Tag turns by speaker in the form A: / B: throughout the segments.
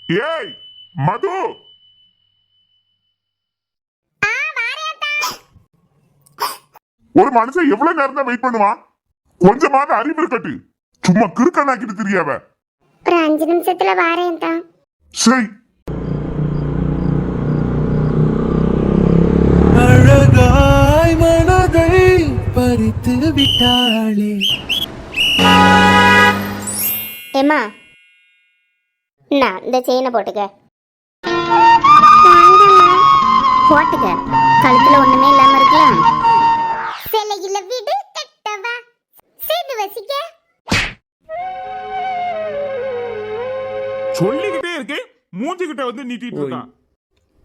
A: ஏய் மது, ஒரு மனுஷன் எவ்வளவு நேரம் தான் வெயிட் பண்ணுவான்? கொஞ்சமாவது அறிவு இருக்கட்டு. சும்மா கிறுக்கனாக்கிட்டு தெரியாவ.
B: ஒரு 5 நிமிஷத்துல வாரேன் தான்.
A: சரி.
C: அழகாய் மனதை பறித்து விட்டாளே.
B: ஏமா, இந்த செயினை போட்டுக்க. போட்டுக்க, கழுத்துல ஒண்ணுமே இல்லாம இருக்கலாம். சிலையில வீடு கட்டவா, சேர்ந்து வசிக்க.
A: சொல்லிக்கிட்டே இருக்கேன், மூஞ்சிக்கிட்ட வந்து நீட்டிட்டு இருக்கான்.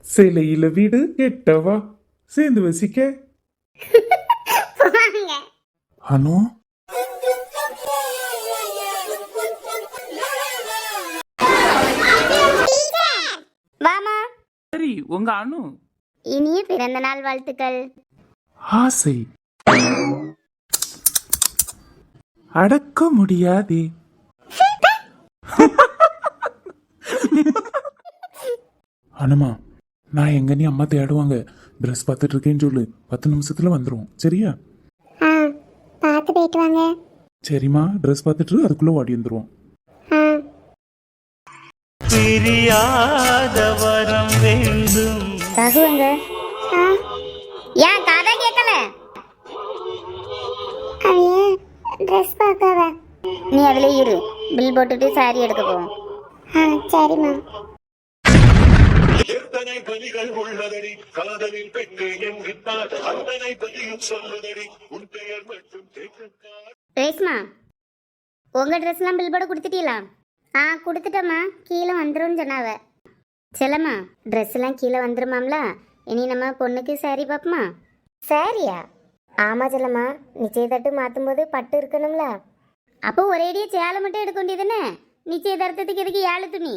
C: சிலையில வீடு கெட்டவா, சேர்ந்து வசிக்க.
B: போங்க.
C: அனு,
B: வாமா.
D: சரி, உங்க அனு.
B: இனிய பிறந்த நாள் வாழ்த்துக்கள்.
C: ஆசை அடக்க முடியாதே. அனுமா, நான் எங்க நீ அம்மா தேடுவாங்க. ட்ரெஸ் பார்த்துட்டு இருக்கேன்னு சொல்லு. 10 நிமிஷத்துல வந்துடும். சரியா?
B: பார்த்து போயிட்டு வாங்க.
C: சரிம்மா, ட்ரெஸ் பார்த்துட்டு அதுக்குள்ள ஓடி வந்துருவோம்.
E: பிரியாத வரம் வேண்டும்.
B: ரகுவங்க, ஏன் கதை கேட்கல? ட்ரெஸ் பார்க்கவ. நீ அதுல இரு, பில் போட்டுட்டு சாரி எடுக்க போவோம். சரிம்மா.
F: எத்தனை பலிகள் உள்ளதடி காதலில் பெண்ணு என்கின்றார், அத்தனை பலியும் சொல்லுதடி உன் பெயர் மட்டும் கேட்கிறார்.
B: ரேஸ்மா, உங்க ட்ரெஸ்லாம் பில் போட கொடுத்துட்டீங்களா? கொடுத்துட்டம்மா, கீழே வந்துரும்னு சொன்னாவ. செல்லம்மா, ட்ரெஸ் எல்லாம் கீழே வந்துருமாம்ல. இனி நம்ம பொண்ணுக்கு சாரி பார்ப்போமா? சாரியா? ஆமா செல்லம்மா, நிச்சயதார்த்தம் மாற்றும் போது பட்டு இருக்கணும்ல. அப்போ ஒரேடியே சேலை மட்டும் எடுக்க வேண்டியதுன்னு. நிச்சயதார்த்தத்துக்கு எதுக்கு 7 துணி?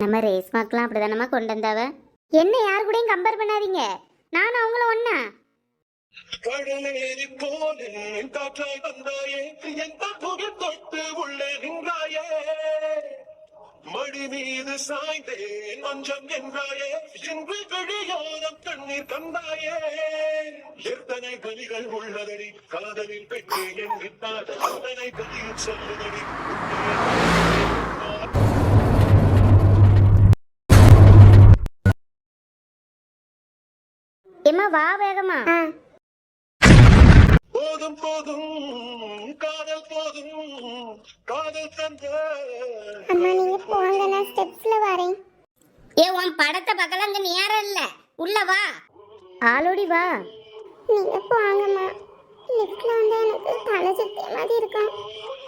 B: நம்ம ரேஸ்மாக்கெல்லாம் அப்படிதானம்மா கொண்டு வந்தாவ. என்ன யாரு கூடயும் கம்பேர் பண்ணாதீங்க, நானும் அவங்களும் ஒண்ணா.
F: கடலேறி போனேன் காற்றாய் வந்தாயே, எந்த புகழ் தொட்டு உள்ளே நின்றாயே, மடி மீது சாய்ந்தேன் மஞ்சம் என்றாயே, இன்று விழியோரம் கண்ணீர் தந்தாயே. எத்தனை பலிகள் உள்ளதடி காதலில் பெண்ணே என்கின்றார், அத்தனை பலியும் சொல்லுதடி.
B: எம்மா வா வேகமா.
F: போதும் போதும் காதல் போதும், காதல் தந்த.
B: அம்மா நீங்க போங்க, நான் ஸ்டெப்ஸ்ல வரேன். உன் படத்தை பார்க்கலாம், அங்க நேரம் இல்ல. உள்ள வா, ஆளோடி வா. நீங்க போங்கம்மா, லிஃப்ட்ல வந்து எனக்கு தலை சுத்திய மாதிரி இருக்கும்.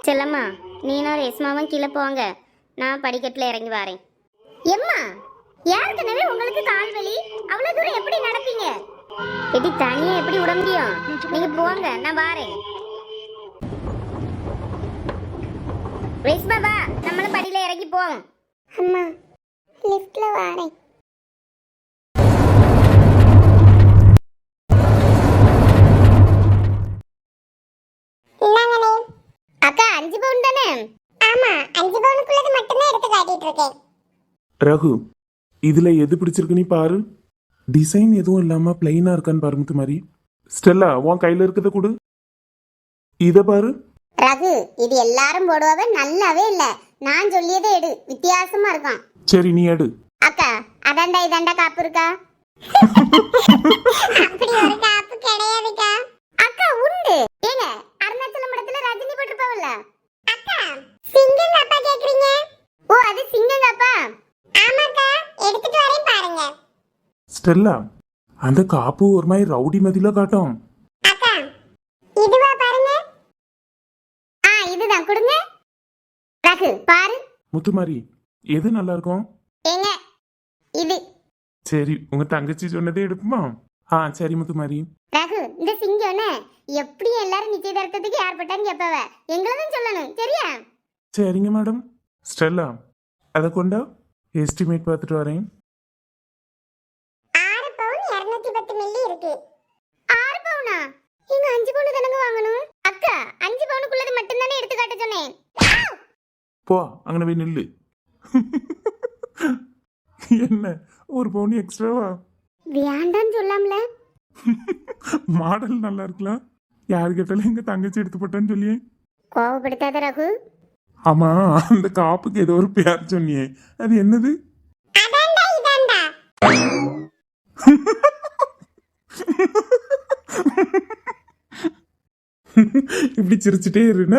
B: செல்லம்மா, நீனும் ரேஸ்மாவும் கீழே போங்க, நான் படிக்கட்டுல இறங்கி வரேன். எம்மா, ஏற்கனவே உங்களுக்கு கால் வலி, அவ்வளவு தூரம் எப்படி நடப்பீங்க? எடி தனியா எப்படி விட முடியும்? நீங்க போங்க, நான் வாரேன். ரேஸ்மா வா, நம்மளும் படியில இறங்கி போவோம். அம்மா லிஃப்ட்ல வாரேன். அக்கா 5 பவுன் தானே? ஆமா, 5 பவுனுக்குள்ளது மட்டும்தான் எடுத்து காட்டிட்டு இருக்கேன்.
C: ரகு, இதுல எது பிடிச்சிருக்கு நீ பாரு. டிசைன் எதுவும் இல்லாம பிளைனா இருக்கான்னு பாரு. முத்து மாதிரி. ஸ்டெல்லா, உன் கையில இருக்கிறத கொடு. இத பாரு.
B: ரகு, இது எல்லாரும் போடுவாவே, நல்லாவே இல்ல. நான் சொல்லியதே எடு, வித்தியாசமா இருக்கும்.
C: சரி, நீ எடு.
B: அக்கா, அதாண்டா இதாண்டா காப்பு இருக்கா? அப்படி ஒரு காப்பு கிடையாதுக்கா. அக்கா உண்டு. ஏங்க, அருணாச்சல மடத்துல ரஜினி போட்டுருப்பாவல்ல. அக்கா, சிங்கம் காப்பா கேக்குறீங்க? ஓ, அது சிங்கம் காப்பா? ஆமாக்கா, எடுத்துட்டு வரேன் பாருங்க.
C: ஸ்டெல்லா, அந்த காப்பு ஒரு மாதிரி ரவுடி மதியில காட்டும்.
B: அக்கா, இதுவா பாருங்க. இதுதான் கொடுங்க. ரகு பாரு.
C: முத்துமாரி, எது நல்லா இருக்கும்?
B: ஏங்க, இது.
C: சரி, உங்க தங்கச்சி சொன்னதே எடுப்புமா? சரி முத்துமாரி.
B: ரகு, இந்த சிங்கம்னு எப்படி எல்லாரும் நிச்சயதார்த்தத்துக்கு யார் பட்டான்னு கேட்பாவ, எங்களதும் சொல்லணும், சரியா?
C: சரிங்க மேடம். ஸ்டெல்லா, அதை கொண்டா, எஸ்டிமேட் பார்த்துட்டு வரேன்.
B: 6 பவுன் 210 மில்லி இருக்கு. 6 பவுனா? நீங்க 5 பவுன் தானங்க வாங்கணும். அக்கா, 5 பவுனுக்குள்ளது மட்டும் தானே எடுத்து காட்ட சொன்னேன்.
C: போ அங்கே போய் நில்லு. என்ன ஒரு பவுன் எக்ஸ்ட்ராவா?
B: வேண்டான்னு சொல்லாம்ல.
C: மாடல் நல்லா இருக்கலாம். யாரு கேட்டாலும் எங்க தங்கச்சி எடுத்து போட்டான்னு சொல்லியே.
B: கோவப்படுத்தாத ரகு.
C: ஆமா, அந்த காப்புக்கு ஏதோ ஒரு பேர் சொன்னியே, அது என்னது?
B: அதான்டா இதான்டா.
C: இப்படி சிரிச்சுட்டே இருன.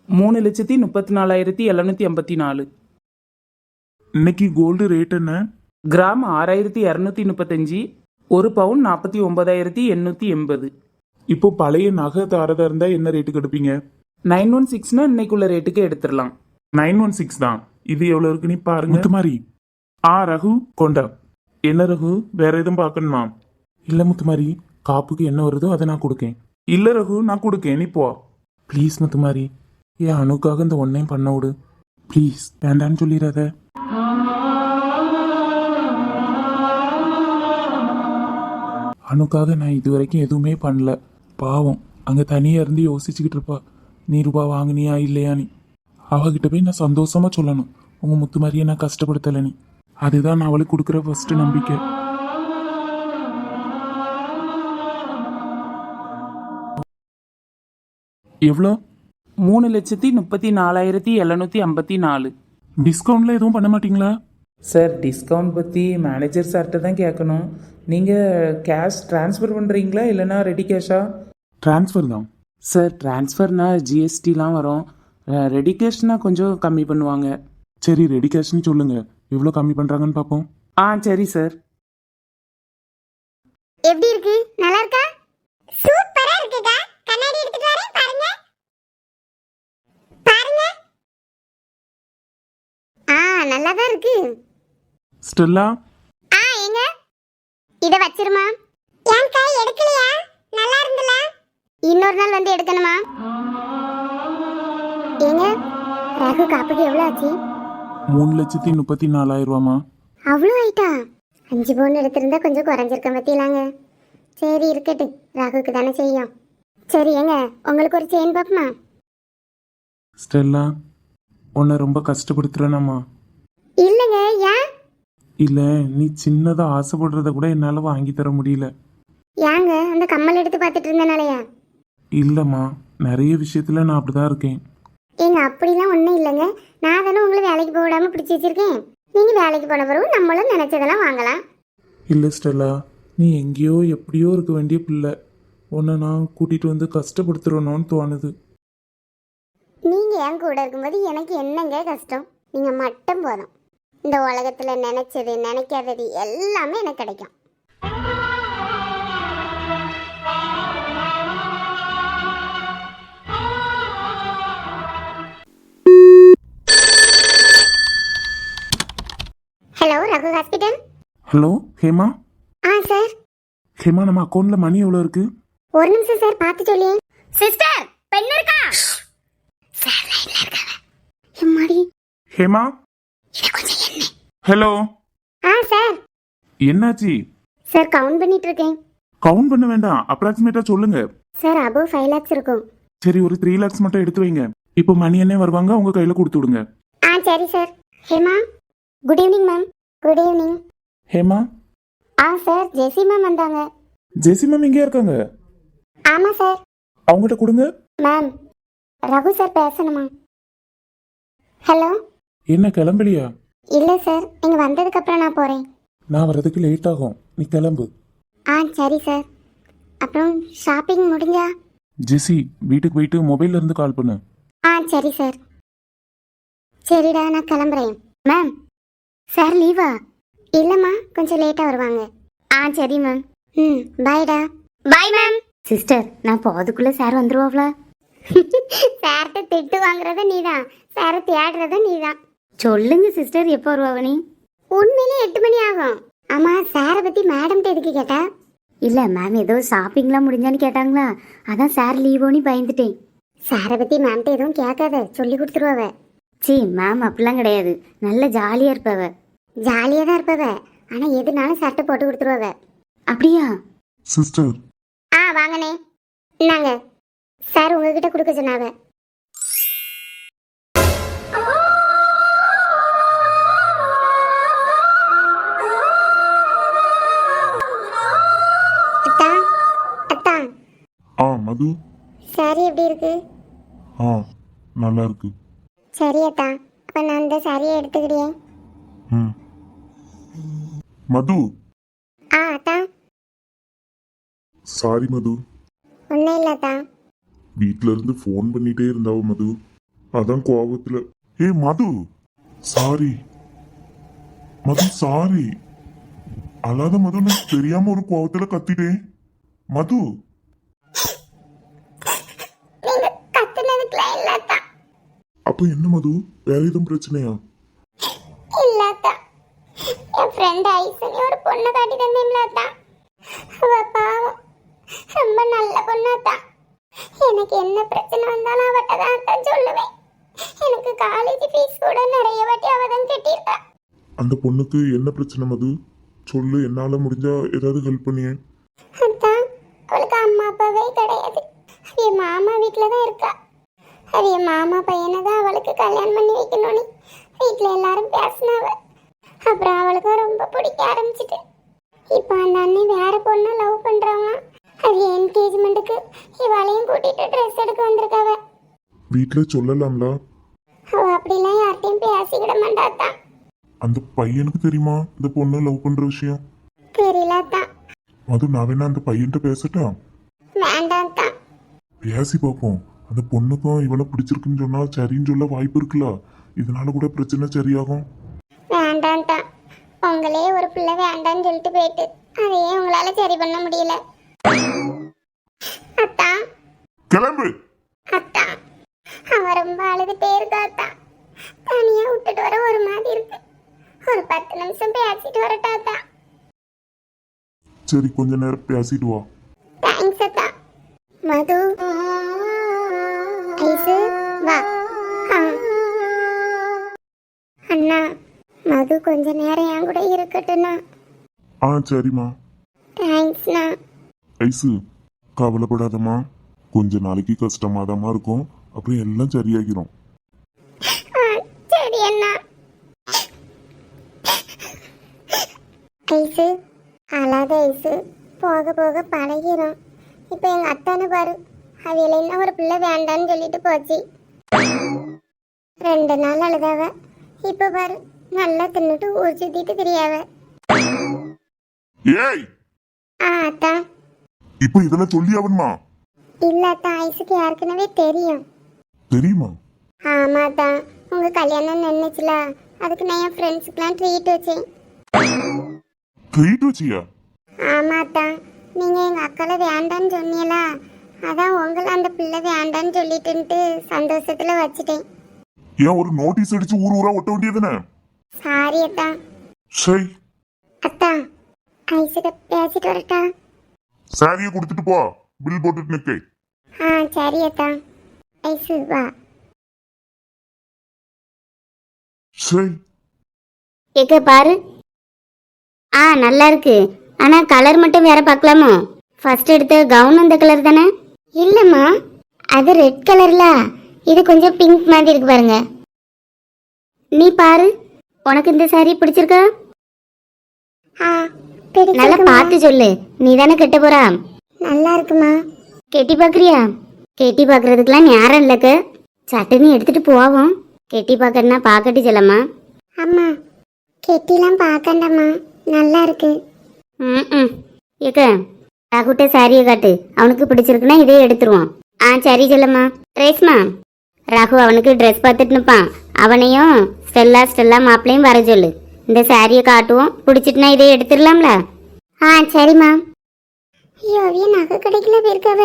D: 3,34,754.
C: இன்னைக்கு கோல்டு ரேட் என்ன?
D: கிராம் 6,235. ஒரு பவுன் 49,880.
C: இப்போ பழைய நகை தாரதா இருந்தா என்ன ரேட்டுக்கு எடுப்பீங்க?
D: 916னா இன்னைக்குள்ள ரேட்டுக்கு எடுத்துடலாம்.
C: 916 தான். இது எவ்வளவு இருக்கு நீ பாருங்க. முத்துமாரி. ரகு கொண்டா. என்ன ரகு, வேற எதுவும் பார்க்கணுமா? இல்ல முத்துமாரி, காப்புக்கு என்ன வருதோ அதை நான் கொடுக்கேன். இல்ல ரகு, நான் கொடுக்கேன், நீ போ. ப்ளீஸ் முத்துமாரி, என் அணுக்காக இந்த ஒன்னையும் பண்ண விடு ப்ளீஸ். வேண்டான்னு சொல்லிடாத. அணுக்காக நான் இது வரைக்கும் எதுவுமே பண்ணல. பாவம், அங்க தனியா இருந்து யோசிச்சுக்கிட்டு இருப்பா, நீ ரூபா வாங்கினியா இல்லையா நீ. அவகிட்ட போய் நான் சந்தோஷமா சொல்லணும், உங்க முத்து மாதிரியே நான் கஷ்டப்படுத்தல நீ. அதுதான் நான் அவளுக்கு கொடுக்குற ஃபர்ஸ்ட் நம்பிக்கை. எவ்வளோ?
D: 3,34,754.
C: டிஸ்கவுண்ட்ல எதுவும் பண்ண மாட்டீங்களா?
D: சார், டிஸ்கவுண்ட் பற்றி மேனேஜர் சார்கிட்ட தான் கேட்கணும். நீங்கள் கேஷ் ட்ரான்ஸ்ஃபர் பண்ணுறீங்களா இல்லைனா ரெடி கேஷா?
C: ட்ரான்ஸ்ஃபர் தான்
D: சார். ட்ரான்ஸ்ஃபர்னா ஜிஎஸ்டிலாம் வரும். ரெடி கேஷ்னா கொஞ்சம் கம்மி பண்ணுவாங்க.
C: சரி, ரெடி கேஷ்னு சொல்லுங்க, எவ்வளோ கம்மி பண்றாங்கன்னு பார்ப்போம்.
D: சரி சார்.
B: எப்படி இருக்கு? நல்லா இருக்கா? சூப்பரா இருக்குடா. கண்ணாடி எடுத்துட்டு வரேன், பாருங்க. பாருங்க. நல்லா தான் இருக்கு.
C: ஸ்டெல்லா,
B: எங்க இத வச்சிருமா? ஏன் கை எடுக்கலையா? நல்லா இருந்தல. இன்னொரு நாள் வந்து எடுக்கணுமா? ஏங்க, ரகு காப்புக்கு எவ்வளவு ஆச்சு?
C: 3,34,000 ரூபாமா?
B: அவ்வளோ ஆயிட்டா? 5 பவுன் எடுத்திருந்தா கொஞ்சம் குறைஞ்சிருக்க பத்திலாங்க. சரி இருக்கட்டு, ராகுக்கு தானே செய்யும். சரி ஏங்க, உங்களுக்கு ஒரு செயின் பாப்பமா?
C: ஸ்டெல்லா, உன்னை ரொம்ப கஷ்டப்படுத்துறேனாமா?
B: இல்லைங்க, ஏன்?
C: இல்ல, நீ சின்னதா ஆசைப்படுறத கூட என்னால வாங்கி தர முடியல.
B: ஏங்க, அந்த கம்மல் எடுத்து பார்த்துட்டு இருந்தனாலயா?
C: இல்லம்மா, நிறைய விஷயத்துல நான் அப்படிதான் இருக்கேன்.
B: ஏங்க, அப்படிலாம் ஒன்றும் இல்லைங்க. நான் தானே உங்களை வேலைக்கு போக விடாம பிடிச்சி வச்சிருக்கேன். நீங்க வேலைக்கு போன பிறகு நம்மளும் நினைச்சதெல்லாம் வாங்கலாம்.
C: இல்ல ஸ்டெல்லா, நீ எங்கேயோ எப்படியோ இருக்க வேண்டிய பிள்ளை. உன்னை நான் கூட்டிட்டு வந்து கஷ்டப்படுத்துறணும்னு தோணுது.
B: நீங்க என் கூட இருக்கும்போது எனக்கு என்னங்க கஷ்டம்? நீங்க மட்டும் போதும். இந்த உலகத்துல நினைச்சது நினைக்காதது எல்லாமே எனக்கு கிடைக்கும். Hello, Raghu hospital.
C: Hello Hema.
B: Sir.
C: Hema, நம்ம அக்கௌண்ட்ல மணி எவ்வளோ இருக்கு?
B: ஒரு நிமிஷம் சார், பார்த்து சொல்லி. சிஸ்டர், பெண் இருக்கா? சார் லைன்ல இருக்காங்க. எம்மாடி.
C: ஹேமா. ஹலோ.
B: சார்.
C: என்னாச்சு?
B: சார், கவுண்ட் பண்ணிட்டு இருக்கேன்.
C: கவுண்ட் பண்ண வேண்டாம், அப்ராக்சிமேட்டா சொல்லுங்க.
B: சார், அபோவ் 5 lakhs இருக்கும்.
C: சரி, ஒரு 3 lakhs மட்டும் எடுத்து வைங்க. இப்போ மணி என்ன வருவாங்க, உங்க கையில கொடுத்து விடுங்க.
B: சரி sir. Hema, good evening ma'am. Good evening.
C: Hema.
B: Sir, Jessie ma'am வந்தாங்க.
C: ஜெசி மேம் இங்கே இருக்காங்க?
B: ஆமா சார்.
C: அவங்ககிட்ட கொடுங்க.
B: மேம், ரகு சார் பேசணுமா? ஹலோ.
C: என்ன கிளம்பலையா?
B: இல்ல சார், நீங்க வந்ததுக்கு அப்புறம் நான் போறேன்.
C: நான் வரதுக்கு லேட் ஆகும், நீ கிளம்பு.
B: சரி சார். அப்புறம் ஷாப்பிங் முடிஞ்சா?
C: ஜெசி, வீட்டுக்கு போயிட்டு மொபைல்ல இருந்து கால் பண்ணு.
B: சரி சார். சரிடா, நான் கிளம்புறேன். மேம், சார் லீவா? இல்லம்மா, கொஞ்சம் லேட்டா வருவாங்க. சரி மேம். பாய்டா. Bye ma'am. சிஸ்டர், நான் போதுக்குள்ள சார் வந்துருவாப்ல. சார்கிட்ட திட்டு வாங்குறத நீதான், சாரை தேடுறத நீதான். சொல்லுங்க சிஸ்டர், எப்போ வருவாங்க? உண்மையிலே 8 மணி ஆகும். ஆமா, சாரை பத்தி மேடம்கிட்ட எதுக்கு கேட்டா? இல்ல மேம், ஏதோ ஷாப்பிங்லாம் முடிஞ்சான்னு கேட்டாங்களா, அதான் சார் லீவோன்னு பயந்துட்டேன். சாரை பத்தி மேம்கிட்ட எதுவும் கேட்காத, சொல்லி கொடுத்துருவாவ. மேம் அப்படிலாம் கிடையாது, நல்ல ஜாலியா இருப்பவ. ஜாலியா தான் இருப்பவ, ஆனா எதுனாலும் சட்டை போட்டு கொடுத்துருவாவ. அப்படியா
A: சிஸ்டர்?
B: வாங்கண்ணே. இந்தாங்க, சார் உங்ககிட்ட கொடுக்க சொன்னாவ. சாரி எப்படி இருக்கு?
A: ஆ நல்லா இருக்கு.
B: சரி அத்தா, அப்ப நான் இந்த சாரியை எடுத்துக்கிட்டேன்.
A: ம். மது.
B: அத்தா.
A: சாரி மது.
B: ஒன்றும் இல்லை அத்தா.
A: வீட்ல இருந்து ஃபோன் பண்ணிட்டே இருந்தாவ மது, அதான் கோபத்துல. ஏய் மது, சாரி மது, சாரி. அல்லாத மது, நான் தெரியாம ஒரு கோபத்துல கத்திட்டேன் மது.
B: நீங்க கத்துனதுக்குலாம் இல்லை அத்தா.
A: அப்ப என்ன மது, வேற எதுவும் பிரச்சனையா?
B: இல்ல அத்தா, என் ஃப்ரெண்ட் ஐசனி ஒரு பொண்ணை காட்டி தந்தேன்ல அத்தா, அவ பாவம் ரொம்ப நல்ல பொண்ணு அத்தா. எனக்கு என்ன பிரச்சனை வந்தாலும் அவட்ட தான் அத்தா சொல்லுவேன். எனக்கு காலேஜ் ஃபீஸ் கூட நிறைய வாட்டி அவ தான் கட்டியிருக்கா.
A: அந்த பொண்ணுக்கு என்ன பிரச்சனை மது, சொல்லு, என்னால முடிஞ்சா ஏதாவது ஹெல்ப் பண்ணியே.
B: அத்தா, அவளுக்கு அம்மா அப்பாவே கிடையாது. என் மாமா வீட்டில் தான் இருக்கா. அது என் மாமா பையனை தான் அவளுக்கு கல்யாணம் பண்ணி வைக்கணும்னு வீட்டில் எல்லாரும் பேசினாவ. அப்புறம் அவளுக்கு ரொம்ப பிடிக்க ஆரம்பிச்சிட்டு இப்போ அந்த அண்ணன் வேற பொண்ணை லவ் பண்ணுறவங்க. அது என்கேஜ்மெண்ட்டுக்கு இவளையும் கூட்டிட்டு ட்ரெஸ் எடுக்க வந்திருக்காவ.
A: வீட்டுல சொல்லலாம்ல?
B: அவ அப்படிலாம் யார்ட்டையும் பேசிக்கிட மாட்டாத்தான்.
A: அந்த பையனுக்கு தெரியுமா இந்த பொண்ணு லவ் பண்ற விஷயம்?
B: தெரியலத்தான்.
A: மது, நான் வேணா அந்த பையன்கிட்ட பேசட்டா?
B: வேண்டாம் தான்.
A: பேசி பார்ப்போம். அந்த பொண்ணுக்கும் இவனை பிடிச்சிருக்குன்னு சொன்னா சரின்னு சொல்ல வாய்ப்பு இருக்குல்ல, இதனால கூட பிரச்சனை சரியாகும்.
B: வேண்டாம் தான். உங்களே ஒரு பிள்ளை வேண்டான்னு சொல்லிட்டு போயிட்டு அதையே உங்களால சரி பண்ண முடியல. அத்தா.
A: கிளம்பு.
B: அத்தா, அவன் ரொம்ப அழுதுட்டே இருக்கா அத்தா. தனியா விட்டுட்டு வர ஒரு மாதிரி இருக்கு. ஒரு 10 நிமிஷம் பேசிட்டு வரட்டா அத்தா?
A: சரி, கொஞ்ச நேரம் பேசிட்டு வா.
B: தேங்க்ஸ் அத்தா. மது, ஐசு, வா. அண்ணா, மது கொஞ்ச நேரம் என் கூட இருக்கட்டும்ண்ணா.
A: சரிம்மா.
B: தேங்க்ஸ்ண்ணா.
A: ஐசு, கவலைப்படாதம்மா. கொஞ்ச நாளைக்கு கஷ்டமாதாம்மா இருக்கும், அப்புறம் எல்லாம் சரியாகிரும்.
B: சரி அண்ணா. ஐசு, அழாத ஐசு, போக போக பழகிரும். இப்போ எங்க அத்தானை பாரு, அவையில என்ன ஒரு பிள்ளை வேண்டான்னு சொல்லிட்டு போச்சு. 2 நாள் அழுதாவ, இப்ப பாரு நல்லா தின்னுட்டு ஊர் சுத்திட்டு தெரியாவ.
A: ஏய்,
B: அத்தா.
A: இப்போ இதெல்லாம் சொல்லி ஆகணுமா?
B: இல்ல அத்தா, ஐசுக்கு ஏற்கனவே தெரியும்.
A: தெரியுமா?
B: ஆமாத்தா, உங்க கல்யாணம் நின்னுச்சுல, அதுக்கு நான் என் ஃப்ரெண்ட்ஸுக்கெல்லாம் ட்ரீட் வச்சேன்.
A: ட்ரீட் வச்சியா?
B: ஆமாத்தா, நீங்க எங்க அக்கால வேண்டான்னு சொன்னீங்களா, அதான் உங்களை அந்த பிள்ளை வேண்டான்னு சொல்லிட்டுன்ட்டு சந்தோஷத்துல வச்சுட்டேன்.
A: ஏன் ஒரு நோட்டீஸ் அடிச்சு ஊர் ஊரா ஒட்ட வேண்டியதுன்னு?
B: சாரி அத்தா.
A: சரி,
B: அத்தா, ஐசுகிட்ட பேசிட்டு வரட்டா?
A: சாரியை கொடுத்துட்டு போ, பில் போட்டுட்டு நிக்க.
B: சரி அத்தா. ஐசு, வா.
A: சரி.
B: எங்க பாரு. நல்லா இருக்கு. ஆனா கலர் மட்டும் வேற பார்க்கலாமோ? ஃபர்ஸ்ட் எடுத்த கவுன் அந்த கலர் தானே? இல்லம்மா, அது ரெட் கலர்ல, இது கொஞ்சம் பிங்க் மாதிரி இருக்கு பாருங்க. நீ பாரு, உனக்கு இந்த சாரி பிடிச்சிருக்கா? நல்லா பார்த்து சொல்லு, நீ தானே கட்ட போறா. நல்லா இருக்குமா? கெட்டி பாக்குறியா? கெட்டி பாக்குறதுக்கெல்லாம் நேரம் இல்லக்க, சட்டுன்னு எடுத்துட்டு போவோம். கெட்டி பாக்கறதுனா பாக்கட்டி செல்லம்மா. அம்மா, கெட்டிலாம் பார்க்கண்டம்மா, நல்லா இருக்கு. ஏக்க, ராகுட்ட சாரியை காட்டு, அவனுக்கு பிடிச்சிருக்குன்னா இதே எடுத்துருவான். சரி செல்லம்மா. ரேஸ்மா, ராகு அவனுக்கு ட்ரெஸ் பார்த்துட்டு நிற்பான், அவனையும் ஸ்டெல்லா மாப்பிளையும் வர சொல்லு. இந்த சாரியை காட்டுவோம், பிடிச்சிட்டுனா இதே எடுத்துடலாம்ல? சரிம்மா. ஐயோ, அவைய நகை கடைக்குள்ள போயிருக்காவ,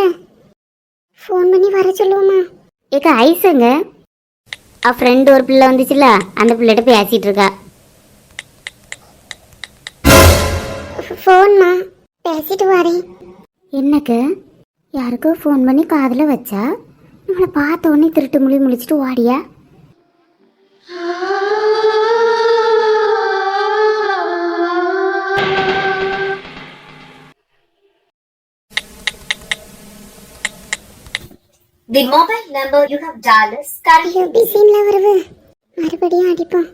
B: ஃபோன் பண்ணி வர சொல்லுவோமா? ஏக்க, ஐஸுங்க அவ ஃப்ரெண்டு ஒரு பிள்ளை வந்துச்சுல, அந்த பிள்ளைகிட்ட பேசிட்டு இருக்கா. ஃபோன்மா, பேசிட்டு வரேன். என்னக்கு, யாருக்கோ ஃபோன் பண்ணி காதில் வச்சா, நம்மளை பார்த்த உடனே திருட்டு மொழி முழிச்சிட்டு ஓடியா?
G: The mobile number you have dialed is currently busy.
B: வருவு, மறுபடியும் அடிப்போம்.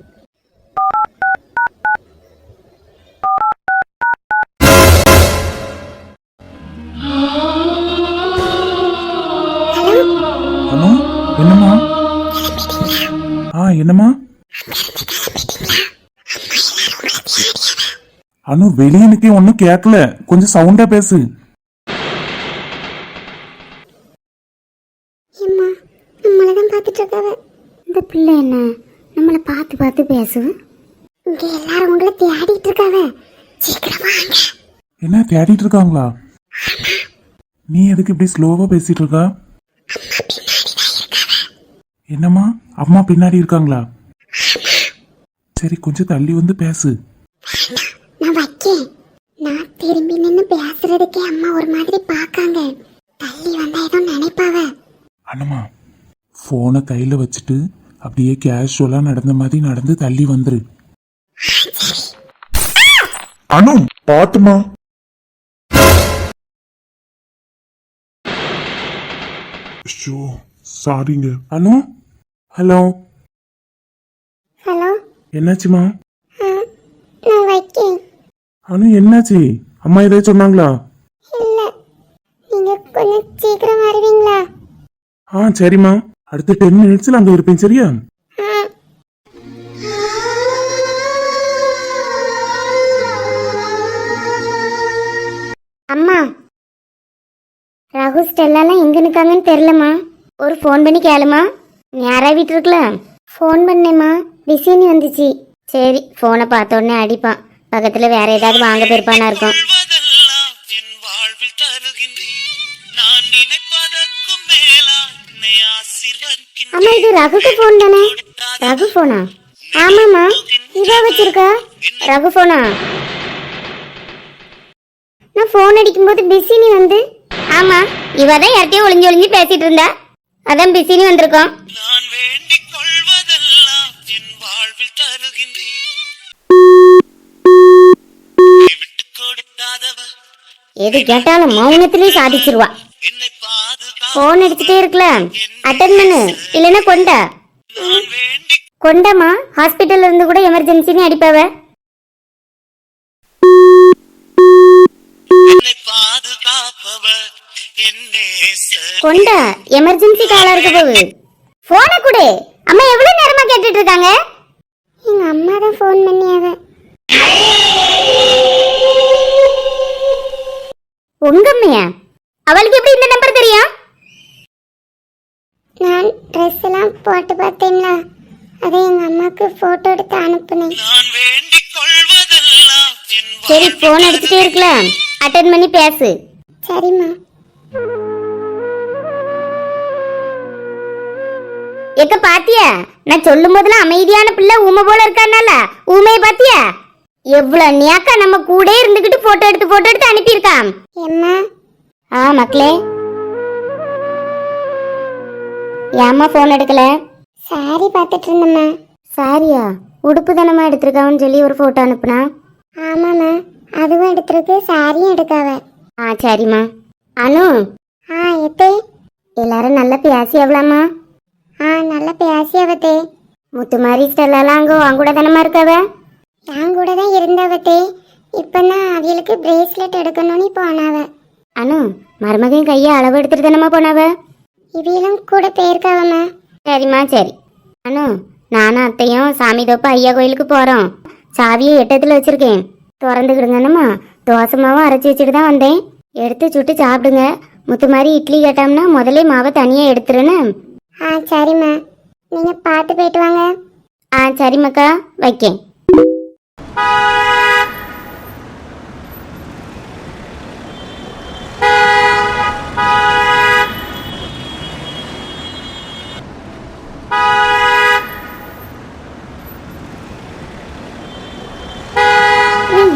B: ஹலோ
C: அனு என்னம்மா? என்னம்மா? அனு வெளியே நிக்க ஒன்னும் கேட்கல, கொஞ்சம் சவுண்டா பேசு.
B: ஏம்மா நம்மளை தான் பார்த்துட்டு இருக்காவ. இந்த பிள்ளை என்ன நம்மளை பார்த்து பார்த்து பேசுது. இங்க எல்லாரும் உங்களை தேடிட்டு இருக்காவ. சீக்கிரம் வாங்க.
C: என்ன தேடிட்டு இருக்காங்களா? நீ எதுக்கு இப்படி ஸ்லோவா பேசிட்டு இருக்கா? என்னம்மா அம்மா பின்னாடி இருக்காங்களா? சரி கொஞ்சம் தள்ளி வந்து பேசு.
B: நான் வைக்கேன். நான் திரும்பி நின்று பேசுறதுக்கே அம்மா ஒரு மாதிரி பார்க்காங்க. தள்ளி வந்தா ஏதோ நினைப்பாவ.
C: அனுமா போனை கையில வச்சுட்டு அப்படியே கேஷுவலா நடந்த மாதிரி நடந்து தள்ளி வந்துரு.
A: அனு பாத்துமா. ஷோ சாரிங்க.
C: அனு ஹலோ.
B: ஹலோ.
C: என்னாச்சுமா?
B: நான் வைக்கேன்.
C: அனு என்னாச்சு? அம்மா ஏதாவது சொன்னாங்களா?
B: இல்ல, நீங்க கொஞ்சம் சீக்கிரம் வருவீங்களா?
C: சரிம்மா, அடுத்த 10 மினிட்ஸ்ல அங்க இருப்பேன். சரியா?
B: அம்மா ரகு ஸ்டெல்லாம் எங்க நிக்காங்கன்னு தெரியலம்மா. ஒரு ஃபோன் பண்ணி கேளுமா. யாரா வீட்டு இருக்குல்ல? ஃபோன் பண்ணேம்மா, பிஸின்னு வந்துச்சு. சரி போனை பார்த்த உடனே அடிப்பான். பக்கத்துல வேற ஏதாவது வாங்க போயிருப்பானா இருக்கும்.
E: சொல்வதெல்லாம் என் வாழ்வில் தருகின்றேன். நான் நினைப்பதற்கும் மேலா என்னை ஆசீர்வதிக்கின்றேன்.
B: அம்மா இது ரகுக்கு ஃபோன் தானே? ரகு ஃபோனா? ஆமாம்மா, இவ வச்சிருக்கா. ரகு ஃபோனா? நான் ஃபோன் அடிக்கும்போது பிஸின்னு வந்து. ஆமா, இவ தான் யார்கிட்டயும் ஒளிஞ்சு ஒளிஞ்சு பேசிட்டு இருந்தா, அதான் பிஸின்னு வந்திருக்கோம்.
E: நான் வேண்டிக் கொள்வதெல்லாம் என் வாழ்வில் தருகின்றேன். விட்டு கொடுக்காதவர்
B: எது கேட்டாலும் மௌனத்திலே சாதிச்சிருவா.
E: என்னை பாதுகா.
B: ஃபோன் அடிச்சுட்டே இருக்கல, அட்டன் பண்ணு. இல்லைன்னா கொண்டா.
E: நான் வேண்டிக்
B: கொண்டாமா, ஹாஸ்பிட்டல்ல இருந்து கூட எமர்ஜென்சின்னு அடிப்பாவ.
E: என்னை பாதுகாப்பவர் என் நேசர்.
B: கொண்டா, எமர்ஜென்சி காலா இருக்க போகுது. போனை கொடு. அம்மா எவ்வளவு நேரமா கேட்டுட்டு இருக்காங்க. எங்க அம்மா தான் ஃபோன் பண்ணியாவ. உங்க அம்மையா? அவளுக்கு எப்படி இந்த நம்பர் தெரியும்? நான் ட்ரெஸ் எல்லாம் போட்டு பார்த்தேன்ல, அதை எங்க அம்மாக்கு போட்டோ எடுத்து அனுப்புனேன்.
E: நான் வேண்டிக் கொள்வதெல்லாம் என்
B: சரி போன் அடிச்சுட்டே இருக்கல, அட்டன் பண்ணி பேசு. சரிம்மா. எக்க பாத்தியா, நான் சொல்லும் போதெல்லாம் அமைதியான பிள்ளை ஊமை போல இருக்கானால, ஊமையை பாத்தியா? எவ்வளவு நியாக்கா நம்ம கூட இருந்துகிட்டு போட்டோ எடுத்து அனுப்பியிருக்கான். எம்மா. மக்களே, ஏம்மா போன் எடுக்கல? சாரி பார்த்துட்டு இருந்தம்மா. சாரியா? உடுப்பு தானம்மா எடுத்திருக்கான்னு சொல்லி ஒரு போட்டோ அனுப்புனா. ஆமாம்மா, அதுவும் எடுத்திருக்கு, சாரியும் எடுக்காவ. சரிம்மா. அனு. எத்தே எல்லாரும் நல்லா பேசியவளாம்மா? நல்லா பேசியவத்தே. முத்துமாரி ஸ்டெல்லாம் அங்கே உன் கூட தானம்மா இருக்காவ? என் கூட தான் இருந்தவத்தே. இப்பதான் அவளுக்கு பிரேஸ்லெட் எடுக்கணும்னு போனாவ. அனு, மருமகன் கையை அளவு எடுத்துட்டு தானம்மா போனாவ? இவையெல்லாம் கூட போயிருக்காவம்மா. சரிம்மா சரி. அனு, நானும் அத்தையும் சாமி தோப்பு ஐயா கோயிலுக்கு போறோம். சாவியை எட்டத்துல வச்சிருக்கேன், திறந்துக்கிடுங்கன்னம்மா. தோசை மாவும் அரைச்சி வச்சுட்டு தான் வந்தேன். எடுத்து சுட்டு சாப்பிடுங்க. முத்து மாதிரி இட்லி கேட்டோம்னா முதல்ல மாவை தனியாக எடுத்துருன்னு. சரிம்மா, நீங்க பார்த்து போயிட்டு வாங்க. சரிம்மாக்கா, வைக்கேன்.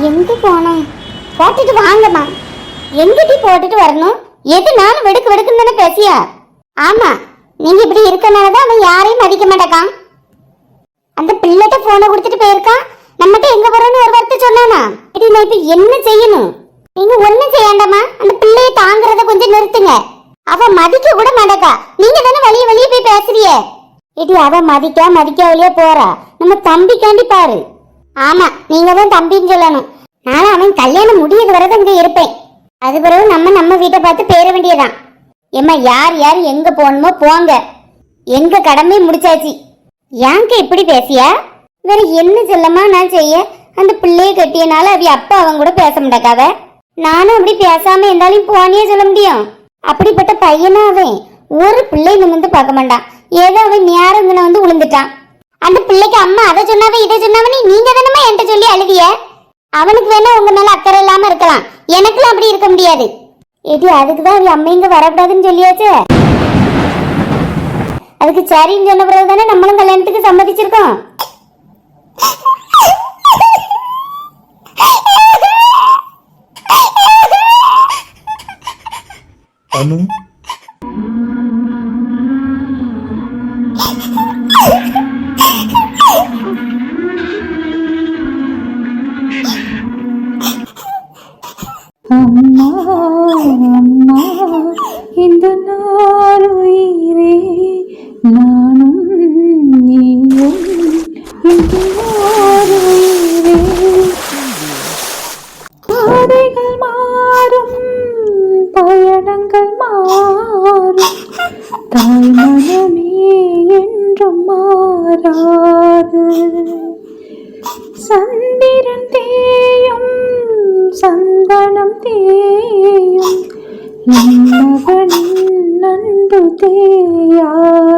B: எங்க போனேன்? போட்டுட்டு வாங்கம்மா. எங்கிட்டி போட்டுட்டு வரணும்? எது நானும் வெடுக்கு வெடுக்குன்னு தானே பேசியா? ஆமா, நீங்க இப்படி இருக்கனாலதான் அவன் யாரையும் மதிக்க மாட்டேக்கான். அந்த பிள்ளைகிட்ட போனை கொடுத்துட்டு போயிருக்கான். நம்மகிட்ட எங்க போறோம்னு ஒரு வார்த்தை சொன்னானா? இது நான் இப்ப என்ன செய்யணும்? நீங்க ஒண்ணும் செய்யாண்டாமா, அந்த பிள்ளைய தாங்குறத கொஞ்சம் நிறுத்துங்க. அவ மதிக்க கூட மாட்டேக்கா. நீங்க தானே வழிய வழிய போய் பேசுறிய. இது அவ மதிக்க வழியா போறா. நம்ம தம்பிக்காண்டி பாரு. ஆமா, நீங்க தான் தம்பின்னு சொல்லணும். நானும் அவன் கல்யாணம் முடியது வரதான் இங்க இருப்பேன். அது பிறகு நம்ம வீட்டை பார்த்து பேர வேண்டியதான். ஏம்மா யார் யார் எங்க போகணுமோ போங்க, எங்க கடமை முடிச்சாச்சு. ஏங்க இப்படி பேசியா? வேற என்ன செல்லமா நான் செய்ய? அந்த பிள்ளைய கட்டியனால அவ அப்பா அவங்க கூட பேச மாட்டாக்காவ. நானும் அப்படி பேசாம இருந்தாலும் போனியே சொல்ல முடியும்? அப்படிப்பட்ட பையனா அவன் ஒரு பிள்ளை நிமிந்து பார்க்க மாட்டான். ஏதோ அவன் நேரங்கன வந்து விழுந்துட்டான். அந்த பிள்ளைக்கு அம்மா அதை சொன்னாவே இதை சொன்னாவனே நீங்க தானமா என்கிட்ட சொல்லி அழுதிய. அவனுக்கு வேணா உங்க மேல அக்கறை இல்லாம இருக்கலாம், எனக்குலாம் அப்படி இருக்க முடியாது. ஏடி அதுக்குதான் அவ அம்மா இங்க வரக்கூடாதுன்னு சொல்லியாச்சு. அதுக்கு சரின்னு சொன்ன பிறகு தானே நம்மளும் கல்யாணத்துக்கு சம்மதிச்சிருக்கோம்.
A: அனு
H: அம்மா அம்மா இந்த நாளுயிரே நானும் நீயும் இந்த நாளுயிரே பாதைகள் மாறும் பயணங்கள் மாறும் தாய் மனமே என்றும் மாறாது சந்திரன் தேயும் சந்தனம் தேயும் மகனின் அன்பு தேயாது.